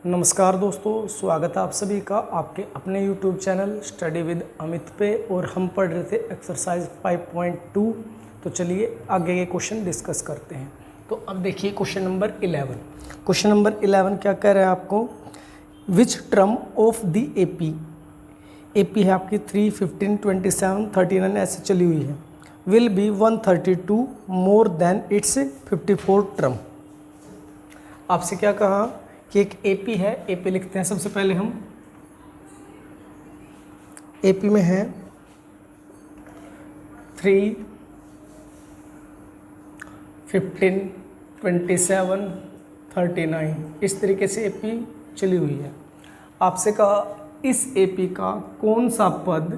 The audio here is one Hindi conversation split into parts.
नमस्कार दोस्तों, स्वागत है आप सभी का आपके अपने YouTube channel study with Amit पे। और हम पढ़ रहे थे एक्सरसाइज 5.2। तो चलिए आगे के क्वेश्चन डिस्कस करते हैं। तो अब देखिए क्वेश्चन नंबर 11। क्वेश्चन नंबर 11 क्या कह रहा है आपको, which term of the AP है आपकी 3, 15, 27, 39 ऐसे चली हुई है, will be 132 more than it's 54 term. आपसे क्या कहा कि एक एपी है, एपी लिखते हैं सबसे पहले हम। एपी में है 3, 15, 27, 39 इस तरीके से एपी चली हुई है। आपसे कहा इस एपी का कौन सा पद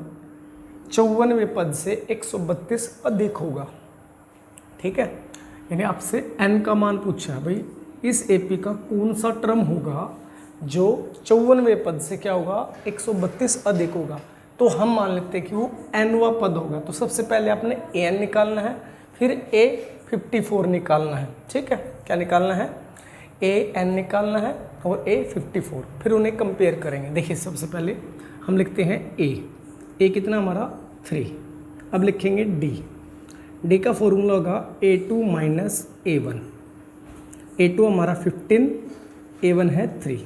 54वें पद से 132 अधिक होगा। ठीक है, यानी आपसे n का मान पूछा है भाई, इस एपी का कौन सा टर्म होगा जो 54वें पद से क्या होगा 132 अधिक होगा। तो हम मान लेते हैं कि वो nवा पद होगा। तो सबसे पहले आपने an निकालना है, फिर a54 निकालना है। ठीक है, क्या निकालना है, an निकालना है और a54, फिर उन्हें कंपेयर करेंगे। देखिए सबसे पहले हम लिखते हैं a कितना हमारा 3। अब लिखेंगे d का फॉर्मूला होगा a2 माइनस a1। a2 हमारा 15, a1 है 3,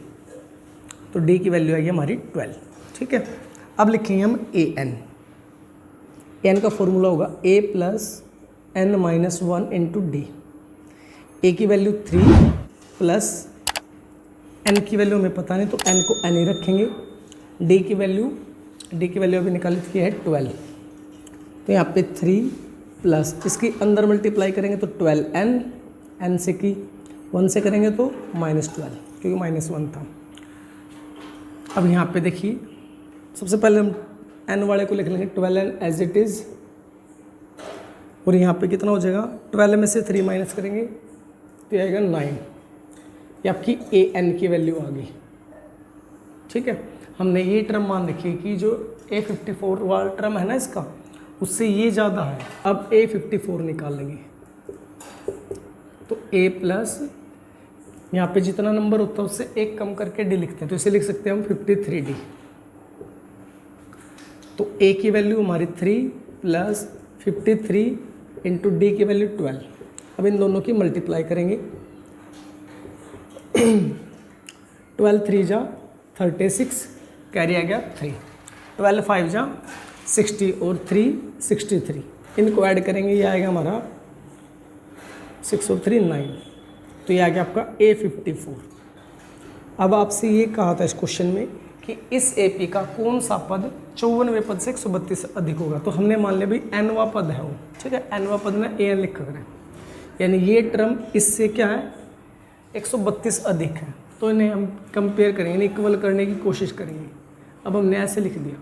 तो d की वैल्यू आएगी हमारी 12। ठीक है, अब लिखेंगे हम an का फॉर्मूला होगा a plus n minus 1 into D. a की वैल्यू 3 प्लस n की वैल्यू हमें पता नहीं, तो n को n ही रखेंगे। d की वैल्यू अभी निकाली थी है 12, तो यहाँ पे 3 प्लस इसकी अंदर मल्टीप्लाई करेंगे तो 12n, n से की 1 से करेंगे तो -12, क्योंकि -1 था। अब यहाँ पे देखिए सबसे पहले हम n वाले को लिख लेंगे 12n एज इट इज़, और यहाँ पे कितना हो जाएगा, 12 में से 3 माइनस करेंगे तो ये आएगा 9। ये आपकी an की वैल्यू आ गई। ठीक है, हमने ये टर्म मान रखी है कि जो a54 वाला टर्म है ना इसका, उससे ये ज़्यादा है। अब a54 निकाल लेंगे तो a प्लस यहाँ पे जितना नंबर होता है उससे एक कम करके d लिखते हैं, तो इसे लिख सकते हैं हम 53d। तो a की वैल्यू हमारी 3 प्लस 53 इंटू डी की वैल्यू 12। अब इन दोनों की मल्टीप्लाई करेंगे 12 3 जा 36, कैरी आ गया 3, 12 5 जा 60 और 3 63। इनको ऐड करेंगे, ये आएगा हमारा 6 और 3 9, तो ये आ गया आपका a54। अब आपसे ये कहा था इस क्वेश्चन में कि इस एपी का कौन सा पद 54वें पद से 132 अधिक होगा। तो हमने मान लिया भाई nवा पद है वो। ठीक है, nवा पद में an लिखा करें, यानी ये टर्म इससे क्या है 132 अधिक है, तो इन्हें हम कंपेयर करेंगे, इक्वल करने की कोशिश करेंगे। अब हमने ऐसे लिख दिया,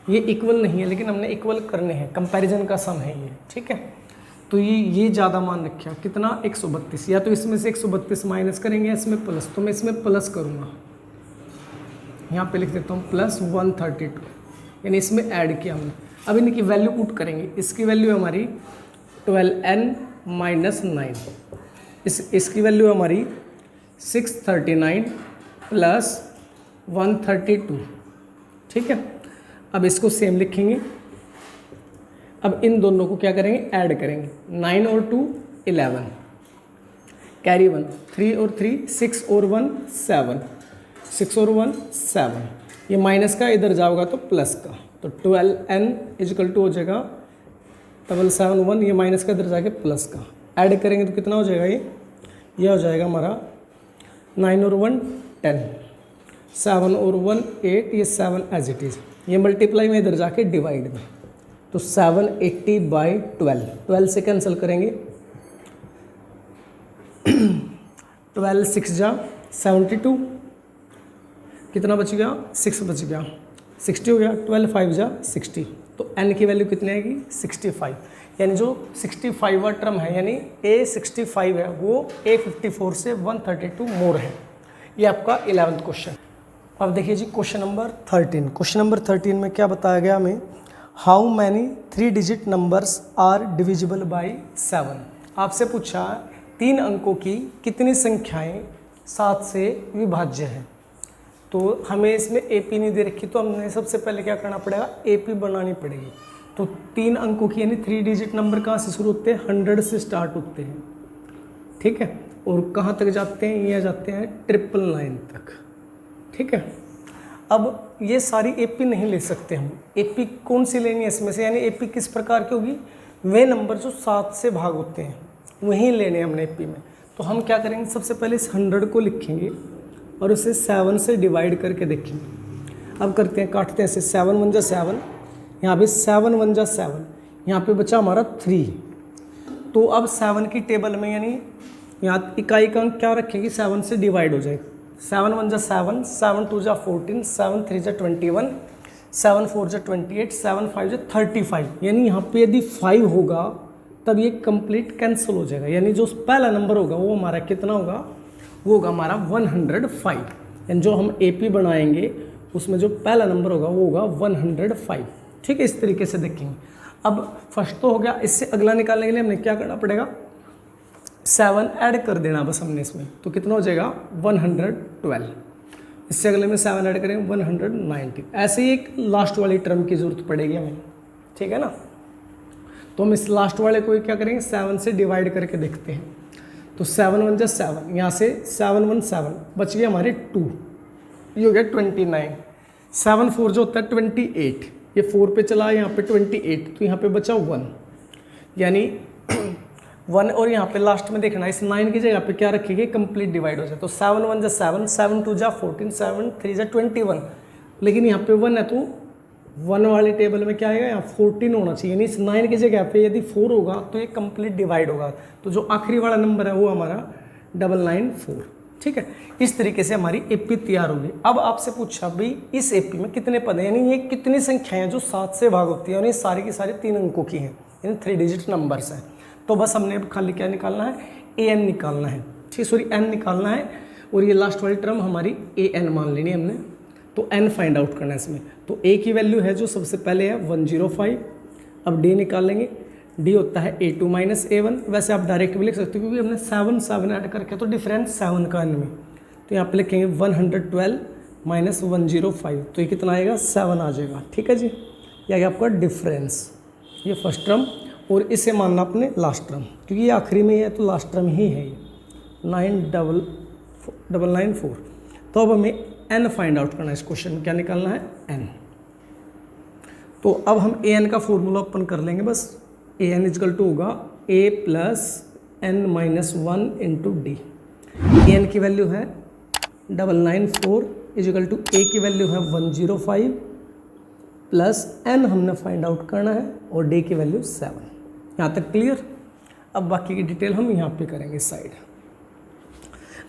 ये इक्वल नहीं है लेकिन हमने इक्वल करने हैं, कंपैरिजन का सम है ये। ठीक है, तो ये ज़्यादा मान रखा कितना 132, या तो इसमें से 132 माइनस करेंगे इसमें प्लस, तो मैं इसमें प्लस करूँगा, यहाँ पे लिख देता हूँ प्लस 132, यानी इसमें ऐड किया हमने। अब इनकी वैल्यू पुट करेंगे, इसकी वैल्यू हमारी 12n माइनस 9, इसकी वैल्यू हमारी 639 प्लस 132। ठीक है, अब इसको सेम लिखेंगे। अब इन दोनों को क्या करेंगे, ऐड करेंगे, 9 और 2 11, कैरी 1, 3 और 3 6 और 1 7, 6 और 1 7, ये माइनस का इधर जाओगा तो प्लस का, तो 12n इजिकल टू हो जाएगा 771, ये माइनस का इधर जाके प्लस का, ऐड करेंगे तो कितना हो जाएगा, ये हो जाएगा हमारा 9 और 1 10, 7 और 1 8, ये 7 एज इट इज़, ये मल्टीप्लाई में इधर जाके डिवाइड में, तो 780/12 से कैंसिल करेंगे 12 6 जा 72, कितना बच गया 6 बच गया, 60 हो गया, 12 5 जा 60, तो n की वैल्यू कितनी आएगी 65। यानी जो 65वां टर्म है यानी a65 है वो a54 से 132 मोर है। ये आपका 11th क्वेश्चन। अब देखिए जी क्वेश्चन नंबर 13। क्वेश्चन नंबर 13 में क्या बताया गया हमें, how many 3 digit numbers are divisible by 7। आपसे पूछा 3 अंकों की कितनी संख्याएं 7 से विभाज्य है। तो हमें इसमें AP नहीं दे रखी, तो हमने सबसे पहले क्या करना पड़ेगा, AP बनानी पड़ेगी। तो 3 अंकों की यानी 3 डिजिट नंबर कहाँ से शुरू होते हैं, 100 से स्टार्ट होते हैं, ठीक है, और कहाँ तक जाते हैं, ये जाते हैं 999 तक, ठीक है। अब ये सारी AP नहीं ले सकते हम, AP कौन सी लेनी है इसमें से, यानी AP किस प्रकार की होगी, वे नंबर जो 7 से भाग होते हैं वहीं लेने हैं हमने AP में। तो हम क्या करेंगे, सबसे पहले इस 100 को लिखेंगे और उसे 7 से डिवाइड करके देखेंगे। अब करते हैं, काटते हैं इसे, 7 1 जा 7, यहाँ पे 7 1 जा 7, यहाँ पे बचा हमारा 3। तो अब 7 की टेबल में यानी यहाँ इकाई का अंक क्या रखेंगे, 7 से डिवाइड हो जाए। 7 1 जा 7, 7 2 जा 14, 7 3 जा 21, 7 4 जा 28, 7 5 जा 35। यानी यहाँ पे यदि 5 होगा तब ये कंप्लीट कैंसिल हो जाएगा, यानी जो पहला नंबर होगा वो हमारा कितना होगा, वो होगा हमारा 105। यानी जो हम AP बनाएंगे उसमें जो पहला नंबर होगा वो होगा 105, ठीक है। इस तरीके से देखेंगे। अब फर्स्ट तो हो गया, इससे अगला निकालने के लिए हमने क्या करना पड़ेगा, 7 ऐड कर देना बस हमने इसमें, तो कितना हो जाएगा 112। इससे अगले में 7 ऐड करेंगे 119। ऐसे ही एक लास्ट वाली टर्म की ज़रूरत पड़ेगी हमें, ठीक है ना। तो हम इस लास्ट वाले को क्या करेंगे, 7 से डिवाइड करके देखते हैं। तो 7 1 जा 7, यहाँ से 7 1 7, बच गए हमारे 2, ये हो गया 29। 7 4 जो होता है 28, ये 4 पे चला, यहाँ पे 28, तो यहाँ पे बचा 1, यानी 1, और यहाँ पे लास्ट में देखना इस 9 की जगह पे क्या रखेंगे, कंप्लीट डिवाइड हो जाए। तो 7 1 जा 7, 7 2 जा 14, 7 3 जा 21, लेकिन यहाँ पे 1 है तो 1 वाली टेबल में क्या आएगा, यहाँ 14 होना चाहिए, यानी इस 9 की जगह पे यदि 4 होगा तो ये कंप्लीट डिवाइड होगा। तो जो आखिरी वाला नंबर है वो हमारा 994, ठीक है। इस तरीके से हमारी AP तैयार होगी। अब आपसे पूछा भाई इस AP में कितने पद हैं, यानी ये कितनी संख्याएं हैं जो 7 से भाग होती है, और ये सारी की सारी 3 अंकों की हैं, यानी 3 डिजिट नंबर्स हैं। तो बस हमने खाली क्या निकालना है, AN निकालना है, ठीक, सॉरी N निकालना है, और ये लास्ट वाली टर्म हमारी AN मान लेनी है हमने। तो N फाइंड आउट करना है इसमें। तो A की वैल्यू है जो सबसे पहले है 105। अब D निकालेंगे, D होता है A2 - A1। वैसे आप डायरेक्ट भी लिख सकते हो क्योंकि हमने 7 ऐड करके तो डिफरेंस 7 का इनमें, तो यहाँ पे लिखेंगे 112 - 105, तो ये कितना आएगा, 7 आ जाएगा, ठीक है जी। ये आ गया आपका डिफरेंस, ये फर्स्ट टर्म, और इसे मानना अपने लास्ट टर्म, क्योंकि ये आखिरी में है तो लास्ट टर्म ही है ये 994। तो अब हमें N फाइंड आउट करना है, इस क्वेश्चन में क्या निकालना है, N। तो अब हम AN का फॉर्मूला ओपन कर लेंगे बस। AN इजकल टू होगा A + N - 1 × D। AN की वैल्यू है 994 इजकल टू A की वैल्यू है 105 प्लस N हमने फाइंड आउट करना है, और D की वैल्यू 7। यहाँ तक क्लियर। अब बाकी की डिटेल हम यहाँ पे करेंगे साइड।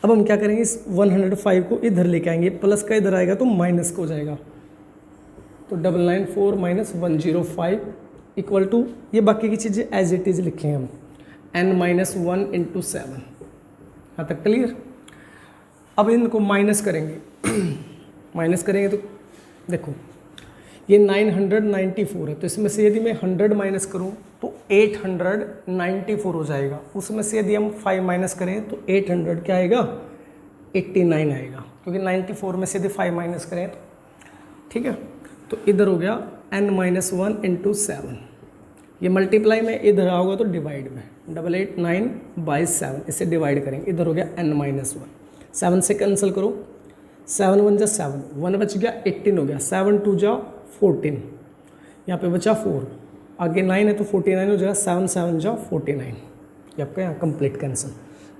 अब हम क्या करेंगे, इस 105 को इधर लेके आएंगे, प्लस का इधर आएगा तो माइनस का हो जाएगा। तो 994 - 105 इक्वल टू, ये बाकी की चीज़ें एज इट इज़ लिखेंगे हम, N - 1 × 7। यहाँ तक क्लियर। अब इनको माइनस करेंगे माइनस करेंगे तो देखो ये 994 है, तो इसमें से यदि मैं 100 माइनस करूँ तो 894 हो जाएगा। उसमें से यदि हम 5 माइनस करें तो 800 क्या आएगा, 89 आएगा, क्योंकि 94 में से यदि 5 माइनस करें तो, ठीक है। तो इधर हो गया N - 1 × 7, ये मल्टीप्लाई में, इधर आओगे तो डिवाइड में 889/7, इसे डिवाइड करेंगे, इधर हो गया N - 1, 7 से कैंसिल करो, 7 1 जा 7, 1 बच गया, 18 हो गया, 7 2 जा 14, यहाँ पे बचा 4, आगे 9 है तो 49 हो जाएगा, 7 7 जा 49, ये आपका यहाँ कंप्लीट कैंसिल।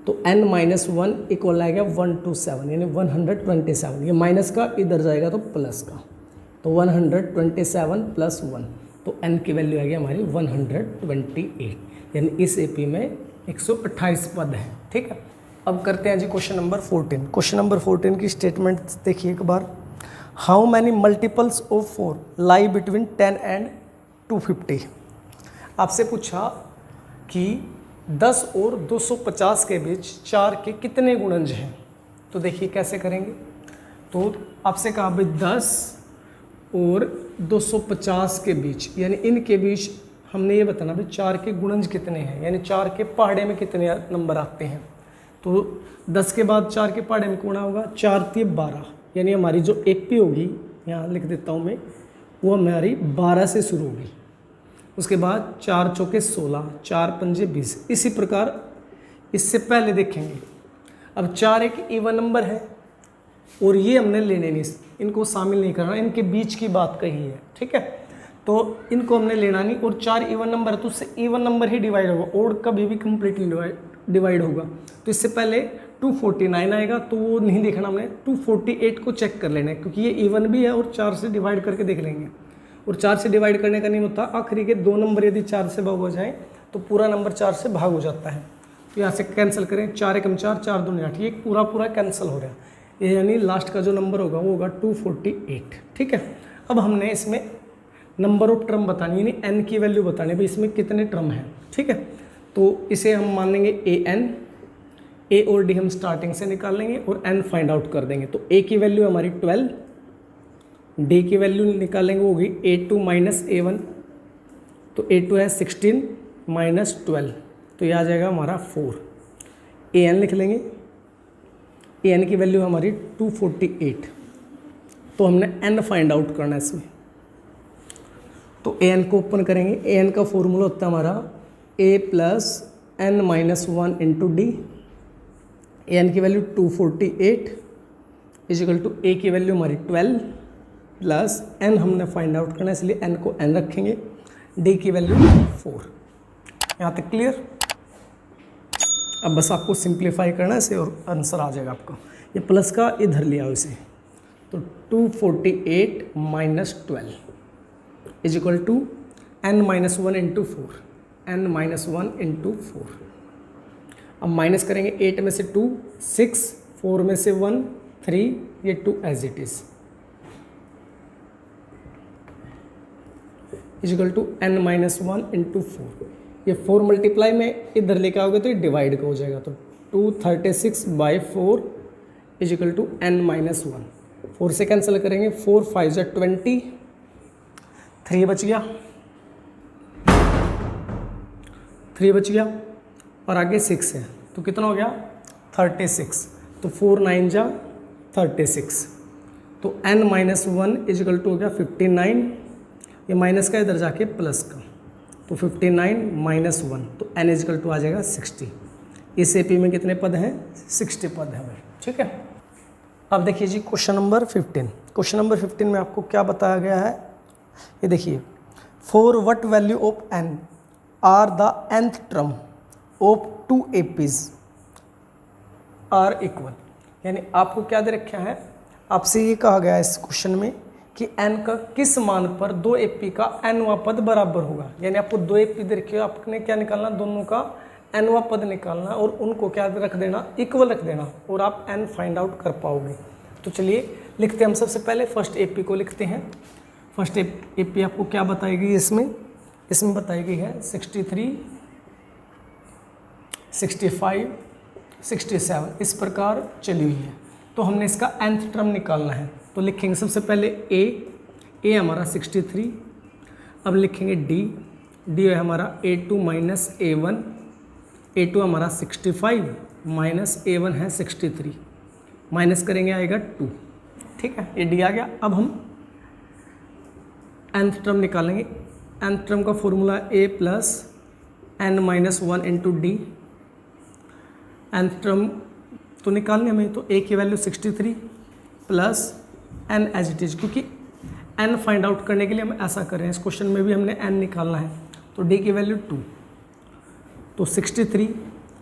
तो N - 1 इक्वल आएगा 127, यानी 127। ये माइनस का इधर जाएगा तो प्लस का, तो 127 + 1, तो N की वैल्यू आएगी हमारी 128, यानी इस AP में 128 पद है, ठीक है। अब करते हैं जी क्वेश्चन नंबर 14। क्वेश्चन नंबर 14 की स्टेटमेंट देखिए एक बार। How many multiples of 4 lie between 10 and 250। आपसे पूछा कि 10 और 250 के बीच 4 के कितने गुणज हैं। तो देखिए कैसे करेंगे। तो आपसे कहा भाई 10 और 250 के बीच, यानी इनके बीच हमने ये बताना भाई 4 के गुणज कितने हैं, यानी 4 के पहाड़े में कितने नंबर आते हैं। तो 10 के बाद 4 के पहाड़े में गुणा होगा, 4 × 12, यानी हमारी जो AP होगी, यहाँ लिख देता हूँ मैं, वो हमारी 12 से शुरू होगी। उसके बाद 4 चौके 16, 4 पंजे 20। इसी प्रकार इससे पहले देखेंगे। अब 4 एक इवन नंबर है और ये हमने लेने नहीं, इनको शामिल नहीं करना, इनके बीच की बात कही है, ठीक है। तो इनको हमने लेना नहीं, और 4 इवन नंबर है तो उससे इवन नंबर ही डिवाइड होगा, और कभी भी कंप्लीटली डिवाइड होगा। तो इससे पहले 249 आएगा, तो वो नहीं देखना हमने, 248 को चेक कर लेना है, क्योंकि ये इवन भी है और 4 से डिवाइड करके देख लेंगे। और 4 से डिवाइड करने का नहीं होता, आखिरी के 2 नंबर यदि 4 से भाग हो जाए तो पूरा नंबर 4 से भाग हो जाता है। तो यहाँ से कैंसिल करें, 4 एकम 4, 4 दूनी 8, ये पूरा कैंसिल हो रहा है। ये यानी लास्ट का जो नंबर होगा वो होगा 248, ठीक है। अब हमने इसमें नंबर ऑफ टर्म बतानी, यानी n की वैल्यू बतानी, भाई इसमें कितने टर्म हैं, ठीक है। तो इसे हम मान लेंगे an, a और d हम स्टार्टिंग से निकाल लेंगे और n फाइंड आउट कर देंगे। तो a की वैल्यू हमारी 12, d की वैल्यू निकालेंगे वो होगी a2 माइनस a1, तो a2 है 16 माइनस 12, तो यह आ जाएगा हमारा 4। an लिख लेंगे, an की वैल्यू हमारी 248, तो हमने n फाइंड आउट करना है इसमें। तो an को ओपन करेंगे, an का फॉर्मूला होता है हमारा a plus n minus 1 into D. an की वैल्यू 248 इजिकल टू a की वैल्यू हमारी 12 प्लस n हमने फाइंड आउट करना है, इसलिए n को n रखेंगे, d की वैल्यू 4। यहाँ तक क्लियर। अब बस आपको सिंप्लीफाई करना है इसे और आंसर आ जाएगा आपका। ये प्लस का इधर लिया हो इसे, तो 248 minus 12 is equal to n minus 1 into 4, n minus 1 into 4। अब माइनस करेंगे, 8 में से 2 6, 4 में से 1 3, ये 2 as it is equal to n minus 1 into 4। ये 4 मल्टीप्लाई में इधर लेकर आओगे तो ये डिवाइड का हो जाएगा, तो 236 by 4 equal to n minus 1। 4 से कैंसिल करेंगे, 4 5 जा 20, 3 बच गया, 3 बच गया और आगे 6 है, तो कितना हो गया 36। तो 4 9 जा 36, तो n माइनस 1 इजिकल टू हो गया 59। ये माइनस का इधर जाके प्लस का, तो 59 माइनस 1, तो n इजिकल टू आ जाएगा 60। इस AP में कितने पद हैं, 60 पद हैं भाई, ठीक है। अब देखिए जी क्वेश्चन नंबर 15। क्वेश्चन नंबर 15 में आपको क्या बताया गया है, ये देखिए, for what value of n are the nth term of 2 APs are equal. यानी आपको क्या दे रखा है, आपसे ये कहा गया है इस क्वेश्चन में कि n का किस मान पर 2 AP का nवां पद बराबर होगा। यानी आपको 2 AP दे रखे हो, आपने क्या निकालना, दोनों का nवां पद निकालना और उनको क्या रख देना, इक्वल रख देना, और आप n फाइंड आउट कर पाओगे। तो चलिए लिखते हैं हम सबसे पहले फर्स्ट AP को लिखते हैं। फर्स्ट AP आपको क्या बताएगी, इसमें बताई गई है 63 65 67, इस प्रकार चली हुई है। तो हमने इसका nth टर्म निकालना है, तो लिखेंगे सबसे पहले a हमारा 63। अब लिखेंगे d है हमारा a2 माइनस a1, a2 हमारा 65 माइनस a1 है 63, माइनस करेंगे आएगा 2, ठीक है, ये d आ गया। अब हम nth टर्म निकालेंगे। nth टर्म का formula a plus n minus 1 into D. nth term तो निकालने हमें, तो a की value 63 plus n as it is, क्योंकि n फाइंड आउट करने के लिए हम ऐसा कर रहे हैं, इस क्वेश्चन में भी हमने n निकालना है, तो d की वैल्यू 2, तो 63,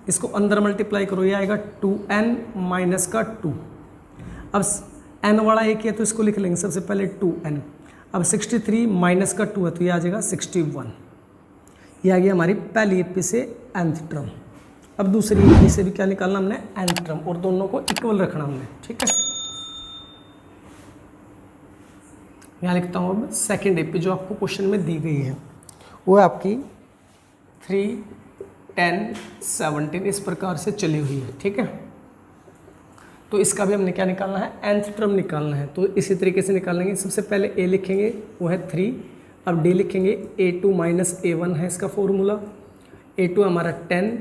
इसको अंदर मल्टीप्लाई करो, ये आएगा 2n माइनस का 2। अब n वाला एक है तो इसको लिख लेंगे सबसे पहले 2n। अब 63 माइनस का 2 है तो ये आ जाएगा 61। ये आ गया हमारी पहली AP से nth टर्म। अब दूसरी AP से भी क्या निकालना हमने, nth टर्म, और दोनों को इक्वल रखना हमने, ठीक है। यहाँ लिखता हूँ अब सेकेंड AP जो आपको क्वेश्चन में दी गई है, वो है आपकी 3 10 17, इस प्रकार से चली हुई है, ठीक है। तो इसका भी हमने क्या निकालना है, nth टर्म निकालना है, तो इसी तरीके से निकालेंगे। सबसे पहले a लिखेंगे, वो है 3। अब d लिखेंगे, a2 माइनस a1 है इसका फॉर्मूला, a2 हमारा 10,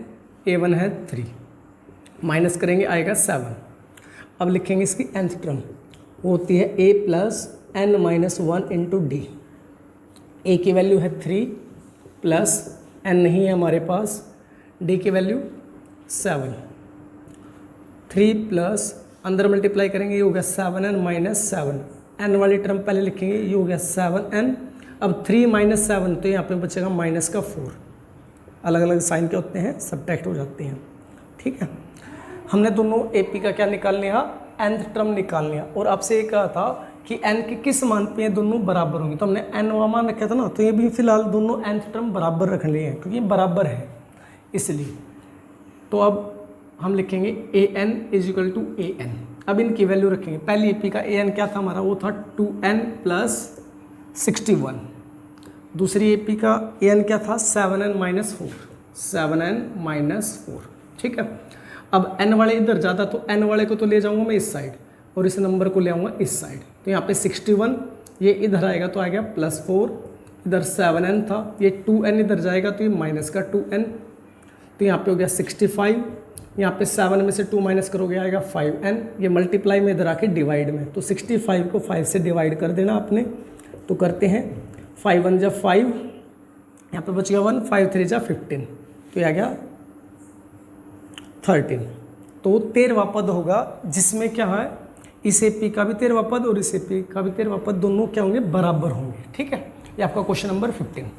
a1 है 3, माइनस करेंगे आएगा 7। अब लिखेंगे इसकी nth टर्म, वो होती है a plus n minus 1 into D. a की वैल्यू है 3 प्लस n नहीं है हमारे पास, d की वैल्यू 7। 3 प्लस अंदर मल्टीप्लाई करेंगे, ये हो गया 7n माइनस 7, n वाली टर्म पहले लिखेंगे, ये हो गया 7n। अब 3 माइनस 7 तो यहाँ पे बचेगा माइनस का 4। अलग अलग साइन क्या होते हैं, सब्ट्रैक्ट हो जाते हैं। ठीक है, हमने दोनों AP का क्या निकाल लिया, nth टर्म निकाल लिया। और आपसे ये कहा था कि n के किस मान पे ये दोनों बराबर होंगे, तो हमने n वाला मान रखा था ना, तो ये भी फिलहाल दोनों nth टर्म बराबर रख लिए हैं क्योंकि ये बराबर है इसलिए। तो अब हम लिखेंगे an is equal to an। अब इनकी वैल्यू रखेंगे। पहली AP का an क्या था हमारा, वो था 2n प्लस 61। दूसरी AP का an क्या था, 7n माइनस 4, 7n माइनस 4। ठीक है, अब n वाले इधर ज़्यादा, तो n वाले को तो ले जाऊंगा मैं इस साइड और इस नंबर को ले आऊँगा इस साइड। तो यहाँ पे 61 ये इधर आएगा तो आ गया प्लस 4, इधर 7n था, ये 2n इधर जाएगा तो ये माइनस का 2n, तो यहाँ पे हो गया 65। यहाँ पे 7 में से 2 माइनस करोगे आएगा 5n, ये मल्टीप्लाई में इधर आके डिवाइड में, तो 65 को 5 से डिवाइड कर देना आपने। तो करते हैं 5 1 जा 5, यहाँ पे बच गया 1, 5 3 जा 15, तो ये आ गया 13। तो 13वां पद होगा जिसमें क्या है, इस AP का भी 13वां पद और इस AP का भी 13वां पद, दोनों क्या होंगे, बराबर होंगे। ठीक है, ये आपका क्वेश्चन नंबर 15।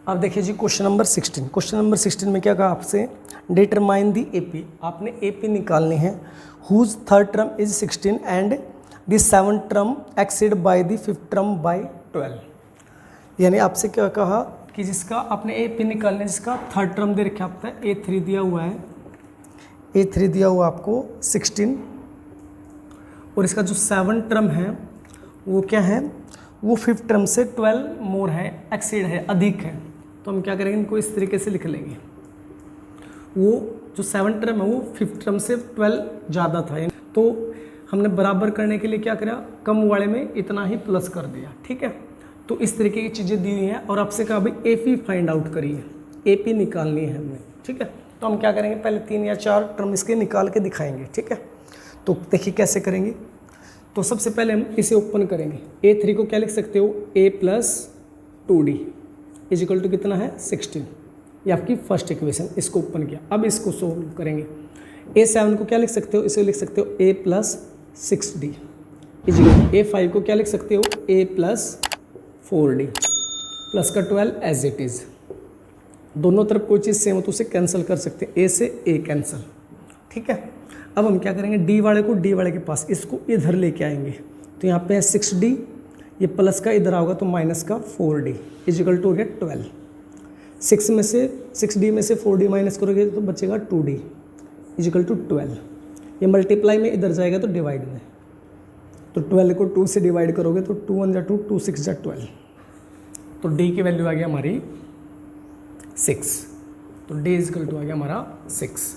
अब देखिए जी क्वेश्चन नंबर 16। क्वेश्चन नंबर 16 में क्या कहा आपसे, डिटरमाइन दी AP। आपने AP निकालनी है whose third term is 16 and the seventh term exceed by the fifth term by 12। यानी आपसे क्या कहा कि जिसका आपने AP निकालना है, जिसका थर्ड टर्म दे रखा आपका A3 दिया हुआ है, A3 दिया हुआ आपको 16, और इसका जो 7 टर्म है वो क्या है, वो 5th टर्म से 12 मोर है, एक्सीड है, अधिक है। तो हम क्या करेंगे, इनको इस तरीके से लिख लेंगे। वो जो 7 टर्म है वो 5th टर्म से 12 ज़्यादा था, तो हमने बराबर करने के लिए क्या करा, कम वाले में इतना ही प्लस कर दिया। ठीक है, तो इस तरीके की चीज़ें दी हुई हैं और आपसे कहा भाई AP फाइंड आउट करिए, AP निकालनी है हमें। ठीक है, तो हम क्या करेंगे, पहले 3 या 4 टर्म इसके निकाल के दिखाएंगे। ठीक है, तो देखिए कैसे करेंगे। तो सबसे पहले हम इसे ओपन करेंगे। A3 को क्या लिख सकते हो, A plus 2D is equal to कितना है 16, ये आपकी फर्स्ट इक्वेशन। इसको ओपन किया, अब इसको सोल्व करेंगे। A7 को क्या लिख सकते हो, इसे लिख सकते हो A plus 6D is equal to A5 को क्या लिख सकते हो, A प्लस 4D प्लस का 12 एज इट इज़। दोनों तरफ कोई चीज़ सेम हो तो उसे कैंसिल कर सकते हैं, A से A कैंसिल। ठीक है, अब हम क्या करेंगे, D वाले को D वाले के पास, इसको इधर लेके आएंगे। तो यहाँ पे है 6D, ये प्लस का इधर आओगा तो माइनस का 4D इज इक्वल टू हो गया 12। 6D में से 4D माइनस करोगे तो बचेगा 2D इज इक्वल टू 12। ये मल्टीप्लाई में इधर जाएगा तो डिवाइड में, तो 12 को 2 से डिवाइड करोगे तो 2 1 जा 2, 2 6 जा 12। तो D की वैल्यू आ गया हमारी 6, तो D इज इक्वल टू आ गया हमारा 6।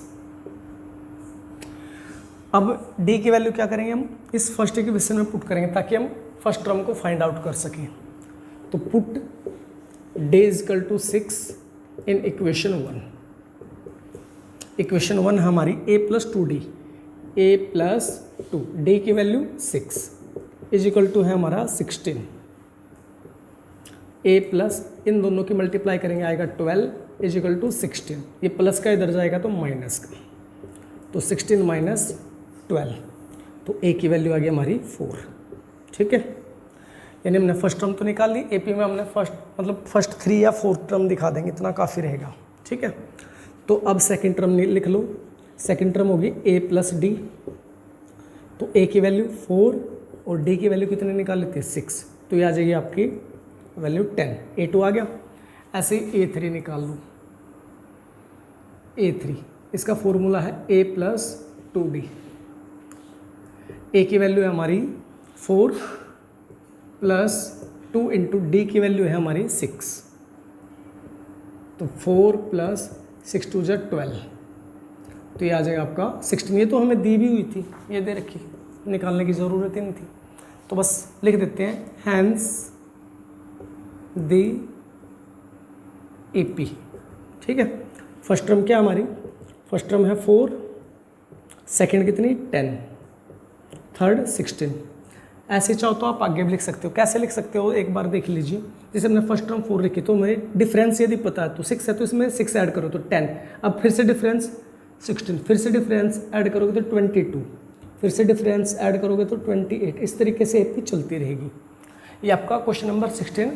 अब D की वैल्यू क्या करेंगे, हम इस फर्स्ट इक्वेशन में पुट करेंगे ताकि हम फर्स्ट टर्म को फाइंड आउट कर सकें। तो put D is equal to 6 in equation 1। Equation 1 हमारी A plus 2D, A plus 2, D की वैल्यू 6 इज इक्वल टू है हमारा 16। A प्लस इन दोनों की मल्टीप्लाई करेंगे आएगा 12 इज इक्वल टू 16। ये प्लस का इधर जाएगा तो माइनस का, तो 16 माइनस 12, तो A की वैल्यू आ गई हमारी 4। ठीक है, यानी हमने फर्स्ट टर्म तो निकाल ली। AP में हमने फर्स्ट 3 या 4 टर्म दिखा देंगे, इतना काफ़ी रहेगा। ठीक है, तो अब सेकंड टर्म लिख लो। सेकंड टर्म होगी A प्लस D, तो A की वैल्यू 4 और D की वैल्यू कितने निकाल लेते हैं 6, तो ये आ जाएगी आपकी वैल्यू 10। A2 आ गया। ऐसे ही A3 निकाल लो। A3 इसका फॉर्मूला है A प्लस 2D। A की वैल्यू है हमारी 4 प्लस 2 इंटू D की वैल्यू है हमारी 6, तो 4 प्लस 6 2 जा 12, तो ये आ जाएगा आपका 16। ये तो हमें दी भी हुई थी, ये दे रखी, निकालने की ज़रूरत ही नहीं थी, तो बस लिख देते हैं हैंस दी AP। ठीक है, फर्स्ट टर्म क्या हमारी, फर्स्ट टर्म है 4, सेकंड कितनी 10, थर्ड 16, ऐसे चाहो तो आप आगे भी लिख सकते हो। कैसे लिख सकते हो एक बार देख लीजिए। जैसे हमने फर्स्ट टर्म 4 लिखी तो हमें डिफरेंस यदि पता है तो 6 है तो इसमें 6 ऐड करो तो 10, अब फिर से डिफरेंस 16, फिर से डिफरेंस ऐड करोगे तो 22, फिर से डिफरेंस ऐड करोगे तो 28। इस तरीके से एपी चलती रहेगी। ये आपका क्वेश्चन नंबर 16